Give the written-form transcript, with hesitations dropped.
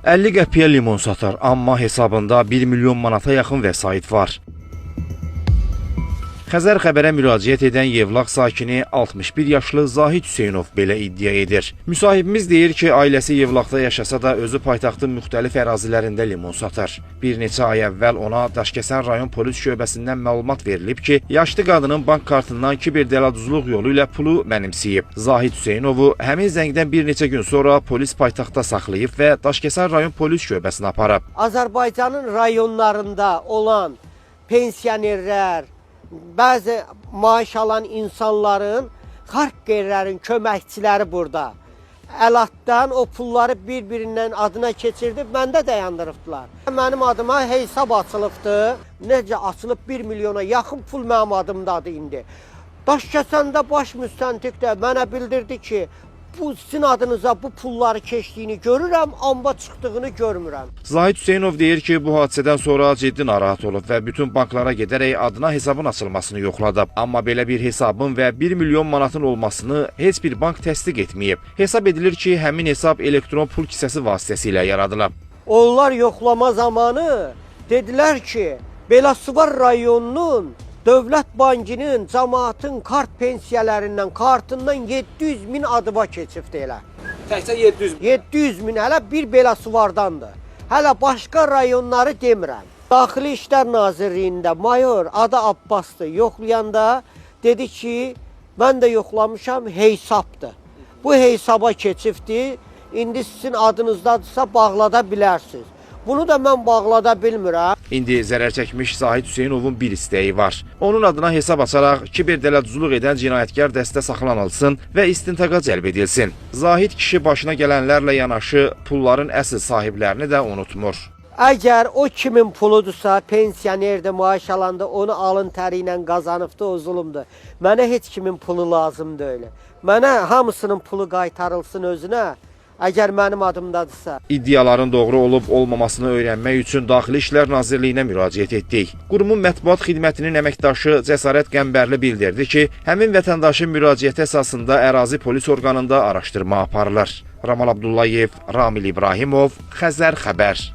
50 qəpiyə limon satar, amma hesabında 1 milyon manata yaxın vəsait var. Xəzər xəbərə müraciət edən Yevlax sakini 61 yaşlı Zahid Hüseynov belə iddia edir. Müsahibimiz deyir ki, ailəsi Yevlaxda yaşasa da özü paytaxtın müxtəlif ərazilərində limon satar. Bir neçə ay əvvəl ona Daşkəsən rayon polis şöbəsindən məlumat verilib ki, yaşlı qadının bank kartından kiberdələduzluq yolu ilə pulu mənimsəyib. Zahid Hüseynovu həmin zəngdən bir neçə gün sonra polis paytaxtda saxlayıb və Daşkəsən rayon polis şöbəsinə aparıb. Azərbaycanın rayonlarında olan pensionerlər, bəzi maaş alan insanların, xarqqerlərin köməkçiləri burada. Əlatdan o pulları bir-birindən adına keçirdib, məndə dayandırıbdılar. Mənim adıma hesab açılıbdı. Necə açılıb 1 milyona yaxın pul mənim adımdadır indi. Daşkəsəndə baş müstəntiq də mənə bildirdi ki, bu sizin adınıza bu pulları keçdiyini görürəm, amba çıxdığını görmürəm. Zahid Hüseynov deyir ki, bu hadisədən sonra ciddi narahat olub və bütün banklara gedərək adına hesabın açılmasını yoxladı. Amma belə bir hesabın və 1 milyon manatın olmasını heç bir bank təsdiq etməyib. Hesab edilir ki, həmin hesab elektron pul kisəsi vasitəsilə yaradılıb. Onlar yoxlama zamanı dedilər ki, Belasuvar rayonunun Dövlət Bankının, cəmaatın kart pensiyələrindən, kartından 700 min adıma keçibdi elə. Təkcə 700 min? 700 min, hələ bir Belasuvardandır. Hələ başqa rayonları demirəm. Daxili İşlər Nazirliyində mayor adı Abbasdır. Yoxlayanda dedi ki, mən də yoxlamışam, hesabdır. Bu hesaba keçibdi, indi sizin adınızdadırsa bağlada bilərsiniz. Bunu da mən bağlada bilmirəm. İndi zərər çəkmiş Zahid Hüseynovun bir istəyi var. Onun adına hesab açaraq kiberdələduzluq edən cinayətkar dəstə saxlanılsın və istintaqa cəlb edilsin. Zahid kişi başına gələnlərlə yanaşı pulların əsl sahiblərini də unutmur. Əgər o kimin puludursa, pensionerdir, maaş alanda onu alın təri ilə qazanıbdır, o zulümdür. Mənə heç kimin pulu lazım deyil. Mənə hamısının pulu qaytarılsın özünə. Əgər mənim adımdadırsa. İddiaların doğru olub-olmamasını öyrənmək üçün Daxili İşlər Nazirliyinə müraciət etdik. Qurumun mətbuat xidmətinin əməkdaşı Cəsarət Qəmbərli bildirdi ki, həmin vətəndaşın müraciəti əsasında ərazi polis orqanında araşdırma aparılır. Ramal Abdullayev, Ramil İbrahimov, Xəzər xəbər.